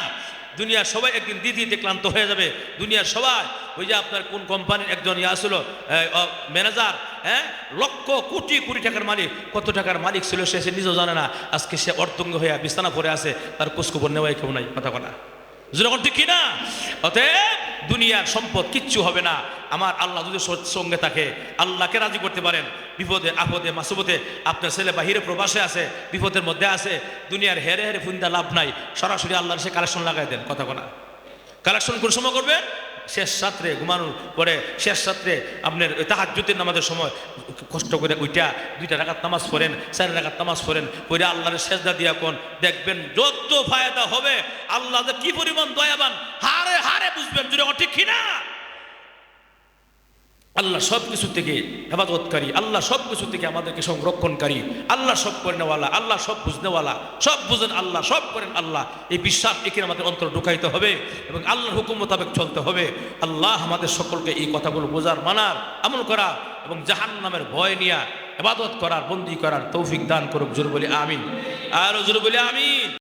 দুনিয়ার সবাই একদিন দিতে ক্লান্ত হয়ে যাবে দুনিয়ার সবাই ওই যে আপনার কোন কোম্পানির একজন ছিল ম্যানেজার লক্ষ কোটি কোটি টাকার মালিক কত টাকার মালিক ছিল সে নিজেও জানে না আজকে সে অর্ধঙ্গ হয়ে বিছানা পড়ে আছে তার খোঁজখবর নেওয়াই কেউ নাই কথা যেরকম ঠিক কিনা অতএব দুনিয়ার সম্পদ কিচ্ছু হবে না আমার আল্লাহ যদি সঙ্গে থাকে আল্লাহকে রাজি করতে পারেন বিপদে আপদে মাসুবতে আপনার ছেলে বাহিরে প্রবাসে আছে বিপদের মধ্যে আছে দুনিয়ার হেরে হেরে ফুন্দা লাভ নাই সরাসরি আল্লাহর সে কালেকশন লাগাই দেন কথা কালেকশন কোন সময় করবেন শেষ রাত্রে ঘুমানোর পরে শেষ রাত্রে আপনার তাহাজ্জুদের নামাজের সময় কষ্ট করে ওইটা 2 রাকাত নামাজ পড়েন 4 রাকাত নামাজ পড়েন পড়ে আল্লাহর সেজদা দিয়া কোন দেখবেন যত ফায়দা হবে আল্লাহ যে কি পরিমাণ দয়াবান হারে হারে বুঝবেন যদি ঠিক কিনা আল্লাহ সব কিছু থেকে হেফাজতকারী আল্লাহ সব কিছু থেকে আমাদেরকে সংরক্ষণকারী আল্লাহ সব করেনওয়ালা আল্লাহ সব বুঝনেওয়ালা সব বুঝেন আল্লাহ সব করেন আল্লাহ এই বিশ্বাস এখানে আমাদের অন্তর ঢুকাইতে হবে এবং আল্লাহর হুকুম মোতাবেক চলতে হবে আল্লাহ আমাদের সকলকে এই কথাগুলো বোঝার মানার আমল করা এবং জাহান্নামের ভয় নিয়ে ইবাদত করার বন্দী করার তৌফিক দান করুক জোরে বলি আমিন আর জোরে বলি আমিন।